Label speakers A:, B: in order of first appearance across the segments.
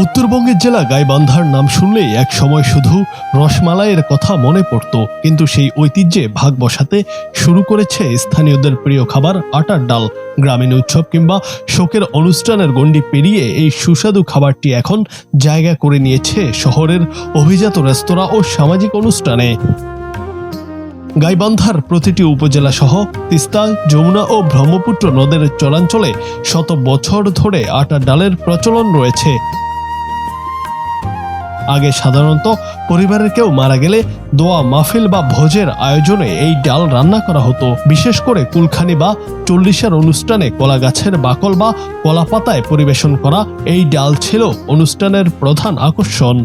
A: উত্তরবঙ্গের জেলা গাইবান্ধার নাম শুনলেই এক সময় শুধু রসমালাইয়ের কথা মনে পড়ত, কিন্তু সেই ঐতিহ্যে ভাগ বসাতে শুরু করেছে স্থানীয়দের প্রিয় খাবার আটার ডাল। গ্রামীণ উৎসব কিংবা শোকের অনুষ্ঠানের গণ্ডি পেরিয়ে এই সুস্বাদু খাবারটি এখন জায়গা করে নিয়েছে শহরের অভিজাত রেস্তোরাঁ ও সামাজিক অনুষ্ঠানে। গাইবান্ধার প্রতিটি উপজেলা সহ তিস্তা, যমুনা ও ব্রহ্মপুত্র নদের চরাঞ্চলে শত বছর ধরে আটার ডালের প্রচলন রয়েছে। আগে সাধারণত পরিবারের কেউ মারা গেলে দোয়া মাহফিল বা ভোজের আয়োজনে এই ডাল রান্না করা হতো। বিশেষ করে কুলখানি বা চল্লিশের অনুষ্ঠানে কলা গাছের বাকল বা কলা পাতায় পরিবেশন করা এই ডাল ছিল অনুষ্ঠানের প্রধান আকর্ষণ।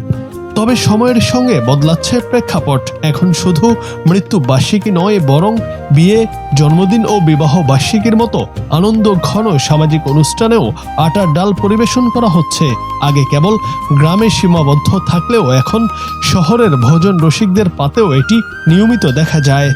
A: তবে সময়ের সঙ্গে বদলাচ্ছে প্রেক্ষাপট। এখন শুধু মৃত্যু বার্ষিকী নয়, বরং বিয়ে, জন্মদিন ও বিবাহ বার্ষিকীর মতো আনন্দ ঘন সামাজিক অনুষ্ঠানেও আটার ডাল পরিবেশন করা হচ্ছে। আগে কেবল গ্রামে সীমাবদ্ধ থাকলেও এখন শহরের ভোজন রসিকদের পাতেও এটি নিয়মিত দেখা যায়।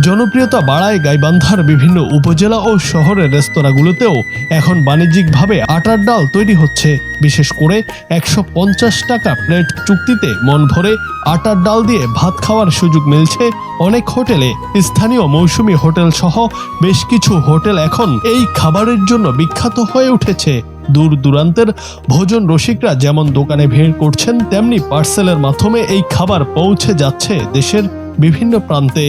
A: জনপ্রিয়তা বাড়ায় গাইবান্ধার বিভিন্ন উপজেলা ও শহরের রেস্তোরাঁগুলোতেও এখন বাণিজ্যিকভাবে আটার ডাল তৈরি হচ্ছে। বিশেষ করে ১৫০ টাকা প্লেট চুক্তিতে মন ভরে আটার ডাল দিয়ে ভাত খাওয়ার সুযোগ মিলছে অনেক হোটেলে। স্থানীয় মৌসুমী হোটেল সহ বেশ কিছু হোটেল এখন এই খাবারের জন্য বিখ্যাত হয়ে উঠেছে। দূর দূরান্তের ভোজন রসিকরা যেমন দোকানে ভিড় করছেন, তেমনি পার্সেলের মাধ্যমে এই খাবার পৌঁছে যাচ্ছে দেশের বিভিন্ন প্রান্তে।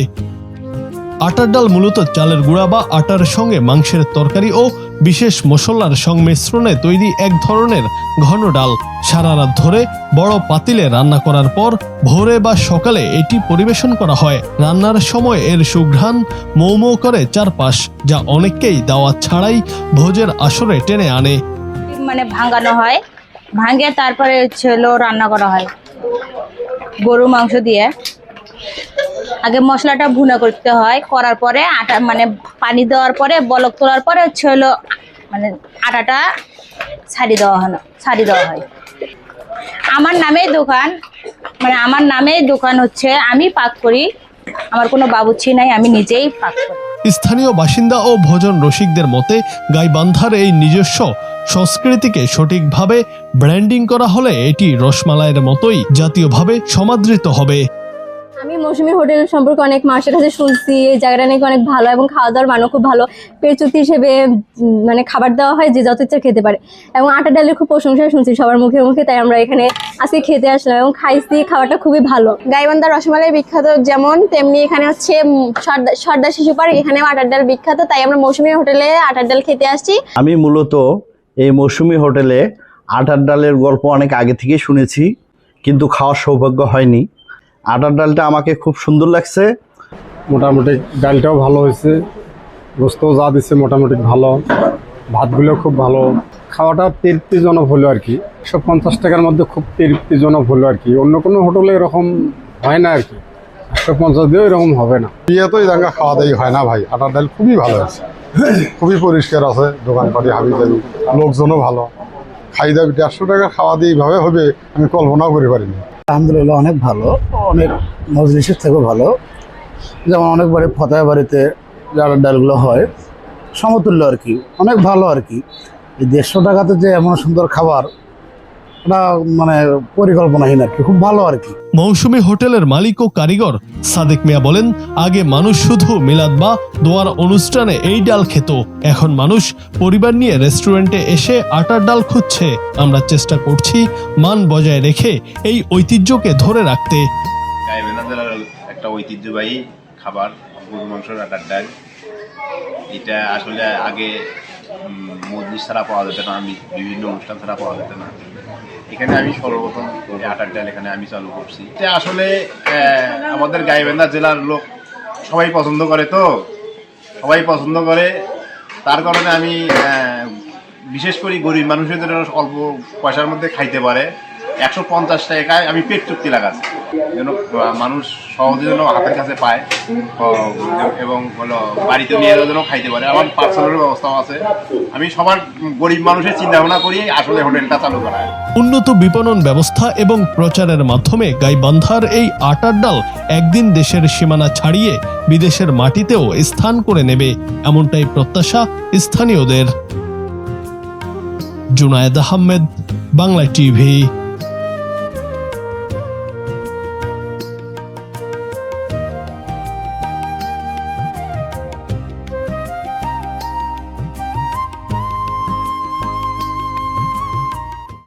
A: আটার ডাল মূলত চালের গুঁড়া বা আটার সঙ্গে মাংসের তরকারি ও বিশেষ মশলার সংমিশ্রণে তৈরি এক ধরনের ঘন ডাল। সারা রাত ধরে বড় পাতিলে রান্না করার পর ভোরে বা সকালে এটি পরিবেশন করা হয়। রান্নার সময় এর সুঘ্রাণ মৌ মৌ করে চারপাশ, যা অনেককেই দাওয়াত ছাড়াই ভোজের আসরে টেনে আনে।
B: মানে ভাঙানো হয়, ভাঙে তারপরে রান্না করা হয় গরু মাংস দিয়ে। আগে মশলাটা ভুনা করতে হয়, করার পরে আটা মানে পানি দেওয়ার পরে বলক তোলার পরে মানে আটাটা ছাড়ি দেওয়া হয়। আমার নামেই দোকান, মানে আমার নামেই দোকান হচ্ছে, আমি পাক করি, আমার কোনো বাবুর্চি নাই, আমি নিজেই পাক করি।
A: স্থানীয় বাসিন্দা ও ভোজন রসিকদের মতে গাইবান্ধার এই নিজস্ব সংস্কৃতিকে সঠিকভাবে ব্র্যান্ডিং করা হলে এটি রসমালাইয়ের মতোই জাতীয়ভাবে সমাদৃত হবে।
C: আমি মৌসুমী হোটেল সম্পর্কে অনেক মানুষের কাছে শুনছি, এই জায়গাটা নাকি অনেক ভালো এবং খাওয়া দাওয়ার মানও খুব ভালো। পেচুতি হিসেবে মানে খাবার দেওয়া হয়, যে যত ইচ্ছা খেতে পারে, এবং আটা ডালের খুব প্রশংসা শুনছি সবার মুখে মুখে, তাই আমরা এখানে আজকে খেতে আসলাম এবং খাইছি। খাবারটা খুবই ভালো।
D: গাইবান্ধা রসমালাই বিখ্যাত যেমন, তেমনি এখানে হচ্ছে সর্দার শিশু পার্ক, এখানেও আটার ডাল বিখ্যাত, তাই আমরা মৌসুমী হোটেলে আটার ডাল খেতে আসছি।
E: আমি মূলত এই মৌসুমী হোটেলে আটার ডালের গল্প অনেক আগে থেকে শুনেছি, কিন্তু খাওয়ার সৌভাগ্য হয়নি। আটার ডালটা আমাকে খুব সুন্দর লাগছে।
F: মোটামুটি ডালটাও ভালো হয়েছে, গোস্তও যা দিচ্ছে মোটামুটি ভালো, ভাতগুলো খুব ভালো। খাওয়াটা তৃপ্তিজনক হলো আর কি। ১৫০ টাকার মধ্যে খুব তৃপ্তিজনক হলো আর কি। অন্য কোনো হোটেলে এরকম হয় না আর কি, ১৫০ দিয়েও এরকম হবে না।
G: বিয়েতে এই জায়গা খাওয়া দাওয়াই হয় না ভাই। আটার ডাল খুবই ভালো আছে, খুবই পরিষ্কার আছে, দোকানপাটি হাবি যাবি, লোকজনও ভালো। খাই দাবি ১৫০ টাকা খাওয়া দিয়ে এইভাবে হবে আমি কল্পনাও করে পারিনি।
H: আলহামদুলিল্লাহ অনেক ভালো, অনেক মজলিসের থেকেও ভালো। যেমন অনেকবারে ফতেহা বাড়িতে যারা ডালগুলো হয় সমতুল্য আর কি, অনেক ভালো আর কি। এই ১৫০ টাকাতে যে এমন সুন্দর খাবার, ওটা মানে পরিকল্পনাহীন আর কি, খুব ভালো আর কি।
A: মৌসুমী হোটেলের মালিক ও কারিগর সাদেক মিয়া বলেন, আগে মানুষ শুধু মিলাদ বা দোয়ার অনুষ্ঠানে এই ডাল খেত, এখন মানুষ পরিবার নিয়ে রেস্টুরেন্টে এসে আটার ডাল খুঁজছে। আমরা চেষ্টা করছি মান বজায় রেখে এই ঐতিহ্যকে ধরে রাখতে।
I: গাইবান্ধা জেলার একটা ঐতিহ্যবাহী খাবার গরু মাংসের আটার ডাল। এটা আসলে আগে মজলিস ছাড়া পাওয়া যেত না, আমি বিভিন্ন অনুষ্ঠান ছাড়া পাওয়া যেত না। এখানে আমি সর্বপ্রথম আটার ডাল এখানে আমি চালু করছি। এটা আসলে আমাদের গাইবান্ধা জেলার লোক সবাই পছন্দ করে, তো সবাই পছন্দ করে, তার কারণে আমি বিশেষ করে গরিব মানুষের জন্য অল্প পয়সার মধ্যে খাইতে পারে ১৫০ টাকায় আমি পেট চুক্তি লাগাচ্ছি, যেন মানুষ সহজে যেন হাতের কাছে পায় এবং হলো বাড়িতে নিয়ে যেন খাইতে পারে। আমার পার্সেলের ব্যবস্থাও আছে। আমি সবার গরিব মানুষের চিন্তা ভাবনা করি আসলে হোটেলটা চালু করা।
A: উন্নত বিপণন ব্যবস্থা এবং প্রচারের মাধ্যমে গাইবান্ধার এই আটার ডাল একদিন দেশের সীমানা ছাড়িয়ে বিদেশের মাটিতেও স্থান করে নেবে, এমনটাই প্রত্যাশা স্থানীয়দের। জুনায়েদ আহমেদ, বাংলা টিভি।